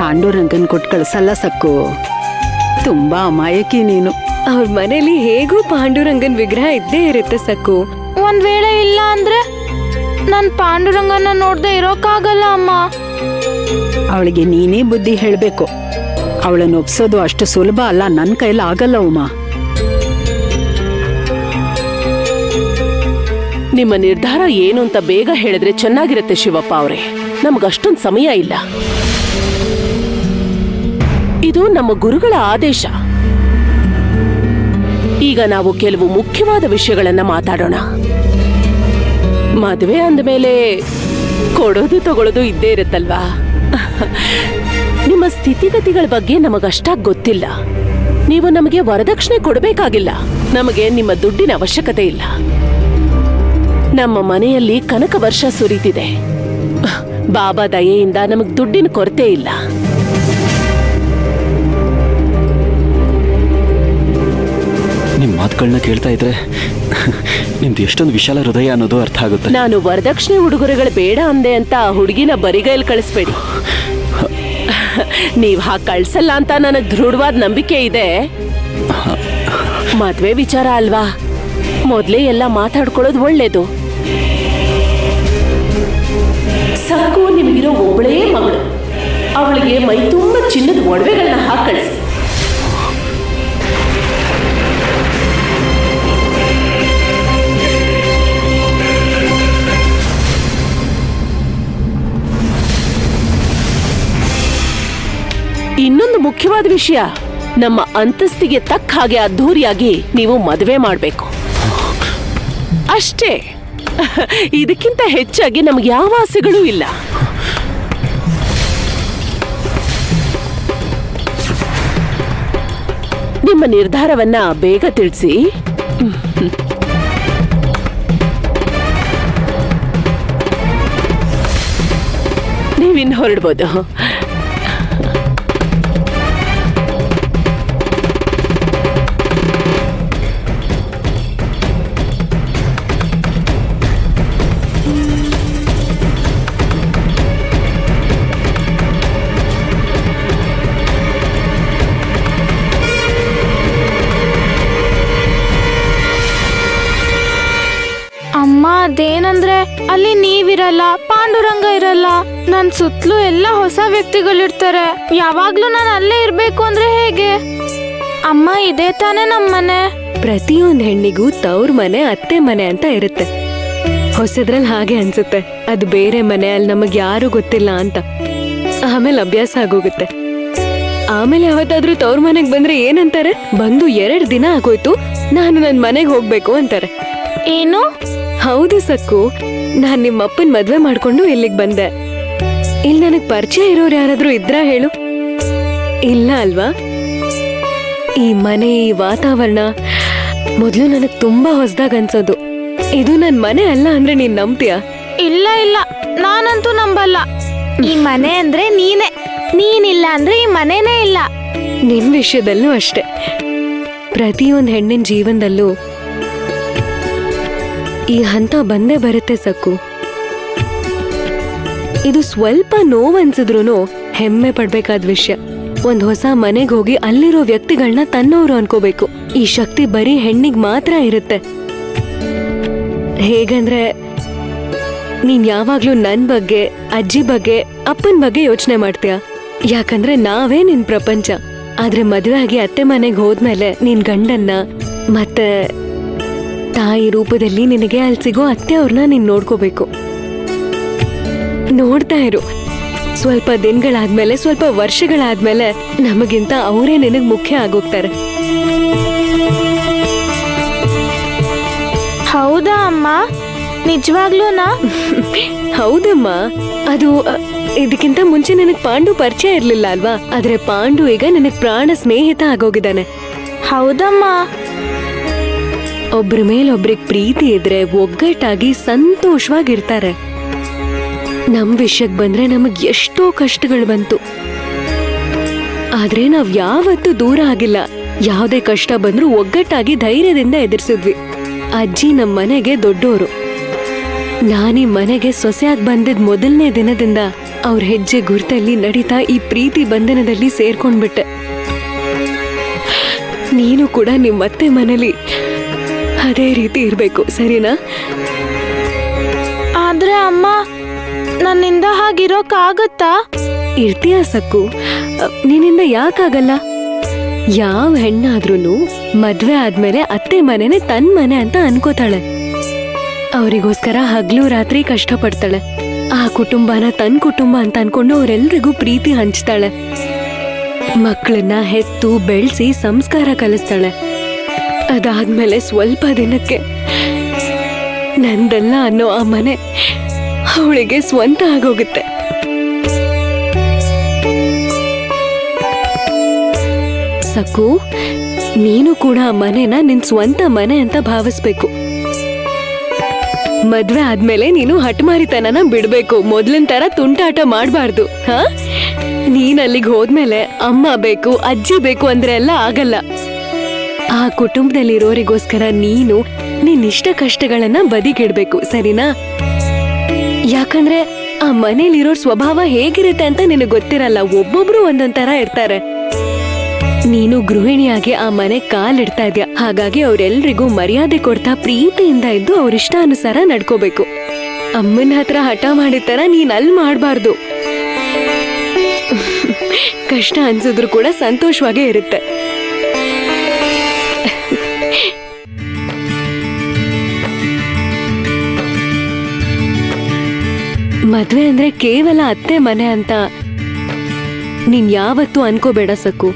ಪಾಂಡುರಂಗನ್ ಕೊಟ್ಟು ಕಳ್ಸಲ್ಲ ಸಕ್ಕು. ತುಂಬಾ ಅಮಾಯಕಿ ನೀನು. ಅವ್ರ ಮನೇಲಿ ಹೇಗೂ ಪಾಂಡುರಂಗನ್ ವಿಗ್ರಹ ಇದ್ದೇ ಇರುತ್ತೆ ಸಕ್ಕು. ಒಂದ್ ವೇಳೆ ಇಲ್ಲ ಅಂದ್ರೆ ನನ್ ಪಾಂಡುರಂಗನ ನೋಡ್ದೆ ಇರೋಕ್ಕಾಗಲ್ಲ ಅಮ್ಮ. ಅವಳಿಗೆ ನೀನೇ ಬುದ್ಧಿ ಹೇಳ್ಬೇಕು. ಅವಳನ್ನು ಒಪ್ಸೋದು ಅಷ್ಟು ಸುಲಭ ಅಲ್ಲ, ನನ್ನ ಕೈಲಿ ಆಗಲ್ಲ ಉಮಾ. ನಿಮ್ಮ ನಿರ್ಧಾರ ಏನು ಅಂತ ಬೇಗ ಹೇಳಿದ್ರೆ ಚೆನ್ನಾಗಿರುತ್ತೆ ಶಿವಪ್ಪ ಅವರೇ. ನಮಗಷ್ಟೊಂದು ಸಮಯ ಇಲ್ಲ. ಇದು ನಮ್ಮ ಗುರುಗಳ ಆದೇಶ. ಈಗ ನಾವು ಕೆಲವು ಮುಖ್ಯವಾದ ವಿಷಯಗಳನ್ನ ಮಾತಾಡೋಣ. ಮದುವೆ ಅಂದಮೇಲೆ ಕೊಡೋದು ತಗೊಳ್ಳೋದು ಇದ್ದೇ ಇರುತ್ತಲ್ವಾ. ನಿಮ್ಮ ಸ್ಥಿತಿಗತಿಗಳ ಬಗ್ಗೆ ನಮಗಷ್ಟಾಗಿ ಗೊತ್ತಿಲ್ಲ. ನೀವು ನಮಗೆ ವರದಕ್ಷಿಣೆ ಕೊಡಬೇಕಾಗಿಲ್ಲ. ನಮಗೆ ನಿಮ್ಮ ದುಡ್ಡಿನ ಅವಶ್ಯಕತೆ ಇಲ್ಲ. ನಮ್ಮ ಮನೆಯಲ್ಲಿ ಕನಕ ವರ್ಷ ಸುರಿತಿದೆ. ಬಾಬಾ ದಯೆಯಿಂದ ನಮಗ್ ದುಡ್ಡಿನ ಕೊರತೆ ಇಲ್ಲ. ನಿಮ್ ಮಾತುಗಳನ್ನ ಕೇಳ್ತಾ ಇದ್ರೆ ನಿಮ್ದು ಎಷ್ಟೊಂದು ವಿಶಾಲ ಹೃದಯ ಅನ್ನೋದು ಅರ್ಥ ಆಗುತ್ತೆ. ನಾನು ವರದಕ್ಷಿಣೆ ಉಡುಗೊರೆಗಳು ಬೇಡ ಅಂದೆ ಅಂತ ಹುಡುಗಿನ ಬರಿಗೈಲಿ ಕಳಿಸ್ಬೇಡಿ. ನೀವ್ ಹಾಗೆ ಕಳ್ಸಲ್ಲ ಅಂತ ನನಗ್ ದೃಢವಾದ ನಂಬಿಕೆ ಇದೆ. ಮದ್ವೆ ವಿಚಾರ ಅಲ್ವಾ, ಮೊದ್ಲೇ ಎಲ್ಲ ಮಾತಾಡ್ಕೊಳ್ಳೋದು ಒಳ್ಳೇದು. ಸಾಕು, ನಿಮ್ಗಿರೋ ಒಬ್ಬಳೇ ಮಗಳು. ಅವಳಿಗೆ ಮೈ ತುಂಬ ಚಿನ್ನದ ಒಡವೆಗಳನ್ನ ಹಾಕಿ ಕಳಿಸಿ. ಇನ್ನೊಂದು ಮುಖ್ಯವಾದ ವಿಷಯ, ನಮ್ಮ ಅಂತಸ್ತಿಗೆ ತಕ್ಕ ಹಾಗೆ ಅದ್ಧೂರಿಯಾಗಿ ನೀವು ಮದುವೆ ಮಾಡಬೇಕು ಅಷ್ಟೇ. ಇದಕ್ಕಿಂತ ಹೆಚ್ಚಾಗಿ ನಮ್ಗೆ ಯಾವ ಆಸೆಗಳೂ ಇಲ್ಲ. ನಿಮ್ಮ ನಿರ್ಧಾರವನ್ನ ಬೇಗ ತಿಳಿಸಿ. ನೀವಿನ್ನು ಹೊರಡ್ಬೋದು. ಅಮ್ಮ, ಅದೇನಂದ್ರೆ ಅಲ್ಲಿ ನೀವಿರಲ್ಲ, ಪಾಂಡುರಂಗ ಇರಲ್ಲ, ನನ್ ಸುತ್ತಲೂ ಎಲ್ಲ ಹೊಸ ವ್ಯಕ್ತಿಗಳಿರ್ತಾರೆ. ಯಾವಾಗ್ಲೂ ನಾನು ಅಲ್ಲೇ ಇರ್ಬೇಕು ಅಂದ್ರೆ ಹೇಗೆ ಅಮ್ಮ? ಇದೇ ತಾನೇ ನಮ್ಮನೆ. ಪ್ರತಿಯೊಂದ್ ಹೆಣ್ಣಿಗೂ ತವ್ರ ಮನೆ, ಅತ್ತೆ ಮನೆ ಅಂತ ಇರುತ್ತೆ. ಹೊಸದ್ರಲ್ಲಿ ಹಾಗೆ ಅನ್ಸುತ್ತೆ, ಅದು ಬೇರೆ ಮನೆ, ಅಲ್ಲಿ ನಮಗ್ ಯಾರು ಗೊತ್ತಿಲ್ಲ ಅಂತ. ಆಮೇಲೆ ಅಭ್ಯಾಸ ಆಗೋಗುತ್ತೆ. ಆಮೇಲೆ ಯಾವತ್ತಾದ್ರೂ ತವ್ರ ಮನೆಗ್ ಬಂದ್ರೆ ಏನಂತಾರೆ? ಬಂದು 2 ದಿನ ಆಗೋಯ್ತು, ನಾನು ನನ್ ಮನೆಗ್ ಹೋಗ್ಬೇಕು ಅಂತಾರೆ. ಏನು? ಹೌದು ಸಕ್ಕು, ನಾನ್ ನಿಮ್ಮಪ್ಪನ್ ಮದ್ವೆ ಮಾಡ್ಕೊಂಡು ಇಲ್ಲಿಗ್ ಬಂದೆ. ಇಲ್ಲಿ ನನಗ್ ಪರಿಚಯ ಇರೋರು ಯಾರಾದ್ರೂ ಇದ್ರಾ ಹೇಳು? ಇಲ್ಲ ಅಲ್ವಾ? ಈ ಮನೆ, ಈ ವಾತಾವರಣ ಮೊದ್ಲು ನನಗ್ ತುಂಬಾ ಹೊಸದಾಗ ಅನ್ಸೋದು. ಇದು ನನ್ ಮನೆ ಅಲ್ಲ ಅಂದ್ರೆ ನೀನ್ ನಂಬ್ತೀಯ? ಇಲ್ಲ ಇಲ್ಲ, ನಾನಂತೂ ನಂಬಲ್ಲ. ಈ ಮನೆ ಅಂದ್ರೆ ನೀನೇ, ನೀನಿಲ್ಲ ಅಂದ್ರೆ ಈ ಮನೆನೇ ಇಲ್ಲ. ನಿನ್ ವಿಷಯದಲ್ಲೂ ಅಷ್ಟೆ. ಪ್ರತಿಯೊಂದ್ ಹೆಣ್ಣಿನ ಜೀವನದಲ್ಲೂ ಈ ಹಂತ ಬಂದೇ ಬರುತ್ತೆ ಸಕ್ಕು. ಇದು ಸ್ವಲ್ಪ ನೋವನ್ಸಿದ್ರೂ ಹೆಮ್ಮೆ ಪಡ್ಬೇಕಾದ ವಿಷಯ. ಒಂದ್ ಹೊಸ ಮನೆಗೆ ಹೋಗಿ ಅಲ್ಲಿರೋ ವ್ಯಕ್ತಿಗಳನ್ನ ತನ್ನವರು ಅನ್ಕೋಬೇಕು. ಈ ಶಕ್ತಿ ಬರೀ ಹೆಣ್ಣಿಗೆ ಮಾತ್ರ ಇರುತ್ತೆ. ಹೇಗಂದ್ರೆ ನೀನ್ ಯಾವಾಗ್ಲೂ ನನ್ ಬಗ್ಗೆ, ಅಜ್ಜಿ ಬಗ್ಗೆ, ಅಪ್ಪನ್ ಬಗ್ಗೆ ಯೋಚನೆ ಮಾಡ್ತೀಯ. ಯಾಕಂದ್ರೆ ನಾವೇ ನಿನ್ ಪ್ರಪಂಚ. ಆದ್ರೆ ಮದುವೆ ಆಗಿ ಅತ್ತೆ ಮನೆಗೆ ಹೋದ್ಮೇಲೆ ನಿನ್ ಗಂಡನ್ನ ಮತ್ತೆ ತಾಯಿ ರೂಪದಲ್ಲಿ ನಿನಗೆ ಅಲ್ಲಿ ಸಿಗೋ ಅತ್ತೆ ಅವ್ರನ್ನ ನೀನ್ ನೋಡ್ಕೋಬೇಕು. ನೋಡ್ತಾ ಇರು, ಸ್ವಲ್ಪ ದಿನಗಳಾದ್ಮೇಲೆ, ಸ್ವಲ್ಪ ವರ್ಷಗಳಾದ್ಮೇಲೆ ನಮಗಿಂತ ಅವರೇ ನಿನಗ್ ಮುಖ್ಯ ಆಗೋಗ್ತಾರೆ. ಹೌದಾ ಅಮ್ಮ? ನಿಜವಾಗ್ಲೂನಾ? ಹೌದಮ್ಮ. ಅದು ಇದಕ್ಕಿಂತ ಮುಂಚೆ ನಿನಗ್ ಪಾಂಡು ಪರಿಚಯ ಇರ್ಲಿಲ್ಲ ಅಲ್ವಾ? ಆದ್ರೆ ಪಾಂಡು ಈಗ ನಿನಗ್ ಪ್ರಾಣ ಸ್ನೇಹಿತ ಆಗೋಗಿದ್ದಾನೆ. ಹೌದಮ್ಮ. ಒಬ್ರ ಮೇಲೊಬ್ರಿಗೆ ಪ್ರೀತಿ ಇದ್ರೆ ಒಗ್ಗಟ್ಟಾಗಿ ಸಂತೋಷವಾಗಿರ್ತಾರೆ. ನಮ್ ವಿಷಯಕ್ ಬಂದ್ರೆ ನಮಗ್ ಎಷ್ಟೋ ಕಷ್ಟಗಳು ಬಂತು, ಆದ್ರೆ ನಾವ್ ಯಾವತ್ತೂ ದೂರ ಆಗಿಲ್ಲ. ಯಾವ್ದೇ ಕಷ್ಟ ಬಂದ್ರೂ ಒಗ್ಗಟ್ಟಾಗಿ ಧೈರ್ಯದಿಂದ ಎದುರಿಸಿದ್ವಿ. ಅಜ್ಜಿ ನಮ್ ಮನೆಗೆ ದೊಡ್ಡೋರು. ನಾನೀ ಮನೆಗೆ ಸೊಸೆಯಾಗಿ ಬಂದಿದ್ ಮೊದಲನೇ ದಿನದಿಂದ ಅವ್ರ ಹೆಜ್ಜೆ ಗುರ್ತಲ್ಲಿ ನಡೀತಾ ಈ ಪ್ರೀತಿ ಬಂಧನದಲ್ಲಿ ಸೇರ್ಕೊಂಡ್ಬಿಟ್ಟೆ. ನೀನು ಕೂಡ ನಿಮ್ಮತ್ತೆ ಮನೇಲಿ ಅದೇ ರೀತಿ ಇರ್ಬೇಕು, ಸರಿನಾ? ಆದ್ರೆ ಅಮ್ಮ, ನನ್ನಿಂದ ಹಾಗಿರೋಕ್ಕಾಗತ್ತಾ? ಇರ್ತೀಯ ಸಕ್ಕು, ನಿನ್ನಿಂದ ಯಾಕಾಗಲ್ಲ? ಯಾವ ಹೆಣ್ಣಾದ್ರೂ ಮದ್ವೆ ಆದ್ಮೇಲೆ ಅತ್ತೆ ಮನೆನೇ ತನ್ ಮನೆ ಅಂತ ಅನ್ಕೋತಾಳೆ. ಅವರಿಗೋಸ್ಕರ ಹಗ್ಲು ರಾತ್ರಿ ಕಷ್ಟಪಡ್ತಾಳೆ. ಆ ಕುಟುಂಬನ ತನ್ ಕುಟುಂಬ ಅಂತ ಅನ್ಕೊಂಡು ಅವರೆಲ್ರಿಗೂ ಪ್ರೀತಿ ಹಂಚ್ತಾಳೆ. ಮಕ್ಕಳನ್ನ ಹೆತ್ತು ಬೆಳೆಸಿ ಸಂಸ್ಕಾರ ಕಲಿಸ್ತಾಳೆ. ಅದಾದ್ಮೇಲೆ ಸ್ವಲ್ಪ ದಿನಕ್ಕೆ ನಂದಲ್ಲ ಅನ್ನೋ ಆ ಮನೆ ಅವಳಿಗೆ ಸ್ವಂತ ಆಗೋಗುತ್ತೆ. ಸಕ್ಕು, ನೀನು ಕೂಡ ಆ ಮನೆನ ನಿನ್ ಸ್ವಂತ ಮನೆ ಅಂತ ಭಾವಿಸ್ಬೇಕು. ಮದ್ವೆ ಆದ್ಮೇಲೆ ನೀನು ಹಠಮಾರಿತನನ ಬಿಡ್ಬೇಕು. ಮೊದ್ಲಿನ ತರ ತುಂಟಾಟ ಮಾಡ್ಬಾರ್ದು. ಹಾ, ನೀನ್ ಅಲ್ಲಿಗೆ ಹೋದ್ಮೇಲೆ ಅಮ್ಮ ಬೇಕು, ಅಜ್ಜಿ ಬೇಕು ಅಂದ್ರೆ ಎಲ್ಲ ಆಗಲ್ಲ. ಆ ಕುಟುಂಬದಲ್ಲಿರೋರಿಗೋಸ್ಕರ ನೀನು ನಿನ್ ಇಷ್ಟ ಕಷ್ಟಗಳನ್ನ ಬದಿಗಿಡ್ಬೇಕು, ಸರಿನಾ? ಯಾಕಂದ್ರೆ ಆ ಮನೇಲಿರೋರ್ ಸ್ವಭಾವ ಹೇಗಿರುತ್ತೆ ಅಂತ ನಿನಗೆ ಗೊತ್ತಿರಲ್ಲ. ಒಬ್ಬೊಬ್ರು ಒಂದೊಂದ್ ತರ ಇರ್ತಾರೆ. ನೀನು ಗೃಹಿಣಿಯಾಗಿ ಆ ಮನೆ ಕಾಲಿಡ್ತಾ ಇದ್ಯಾ, ಹಾಗಾಗಿ ಅವ್ರೆಲ್ರಿಗೂ ಮರ್ಯಾದೆ ಕೊಡ್ತಾ ಪ್ರೀತಿಯಿಂದ ಇದ್ದು ಅವ್ರ ಇಷ್ಟಾನುಸಾರ ನಡ್ಕೋಬೇಕು. ಅಮ್ಮನ ಹತ್ರ ಹಠ ಮಾಡಿದ ನೀನ್ ಅಲ್ಲಿ ಮಾಡ್ಬಾರ್ದು. ಕಷ್ಟ ಅನ್ಸಿದ್ರು ಕೂಡ ಸಂತೋಷವಾಗೇ ಇರುತ್ತೆ. ಮದ್ವೆ ಅಂದ್ರೆ ಕೇವಲ ಅತ್ತೆ ಮನೆ ಅಂತ ನೀನ್ ಯಾವತ್ತೂ ಅನ್ಕೋಬೇಡ ಸಕ್ಕು.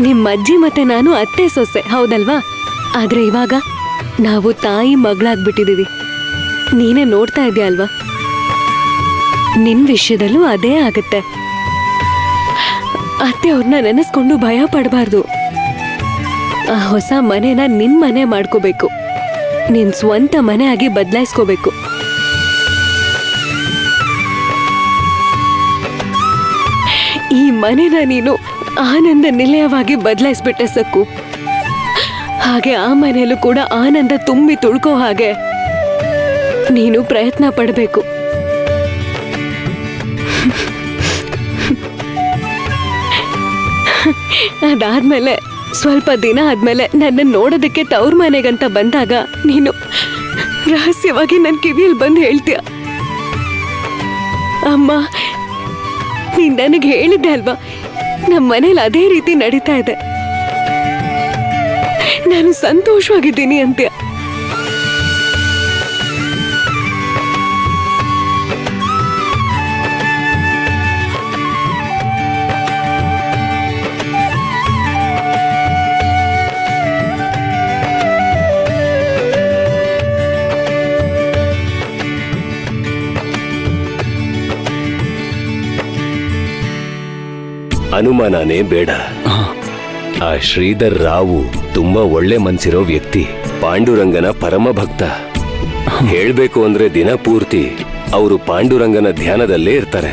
ನಿಮ್ಮ ಅಜ್ಜಿ ಮತ್ತೆ ನಾನು ಅತ್ತೆ ಸೊಸೆ, ಹೌದಲ್ವಾ? ಆದ್ರೆ ಇವಾಗ ನಾವು ತಾಯಿ ಮಗಳಾಗ್ಬಿಟ್ಟಿದೀವಿ. ನೀನೇ ನೋಡ್ತಾ ಇದೆಯಾ ಅಲ್ವಾ? ನಿನ್ ವಿಷಯದಲ್ಲೂ ಅದೇ ಆಗತ್ತೆ. ಅತ್ತೆ ಅವ್ರನ್ನ ನೆನೆಸ್ಕೊಂಡು ಭಯ ಪಡಬಾರ್ದು. ಆ ಹೊಸ ಮನೆನ ನಿನ್ ಮನೆ ಮಾಡ್ಕೋಬೇಕು. ನಿನ್ ಸ್ವಂತ ಮನೆ ಆಗಿ ಬದಲಾಯಿಸ್ಕೋಬೇಕು. ಈ ಮನೆನ ನೀನು ಆನಂದ ನಿಲಯವಾಗಿ ಬದಲಾಯಿಸ್ಬಿಟ್ಟೆ ಸಕ್ಕು. ಹಾಗೆ ಆ ಮನೆಯಲ್ಲೂ ಕೂಡ ಆನಂದ ತುಂಬಿ ತುಳ್ಕೋ ಹಾಗೆ ನೀನು ಪ್ರಯತ್ನ ಪಡಬೇಕು. ಅದಾದ್ಮೇಲೆ ಸ್ವಲ್ಪ ದಿನ ಆದ್ಮೇಲೆ ನನ್ನ ನೋಡೋದಕ್ಕೆ ತವ್ರ ಮನೆಗಂತ ಬಂದಾಗ ನೀನು ರಹಸ್ಯವಾಗಿ ನನ್ನ ಕಿವಿಯಲ್ಲಿ ಬಂದು ಹೇಳ್ತೀಯ, ಅಮ್ಮ ನೀನ್ ನನಗೆ ಹೇಳಿದ್ದೆ ಅಲ್ವಾ, ನಮ್ಮ ಮನೇಲಿ ಅದೇ ರೀತಿ ನಡೀತಾ ಇದೆ, ನಾನು ಸಂತೋಷವಾಗಿದ್ದೀನಿ ಅಂತ್ಯ. ಅನುಮಾನನೇ ಬೇಡ. ಆ ಶ್ರೀಧರ್ ರಾವು ತುಂಬಾ ಒಳ್ಳೆ ಮನ್ಸಿರೋ ವ್ಯಕ್ತಿ, ಪಾಂಡುರಂಗನ ಪರಮ ಭಕ್ತ. ಹೇಳ್ಬೇಕು ಅಂದ್ರೆ ದಿನ ಪೂರ್ತಿ ಅವರು ಪಾಂಡುರಂಗನ ಧ್ಯಾನದಲ್ಲೇ ಇರ್ತಾರೆ.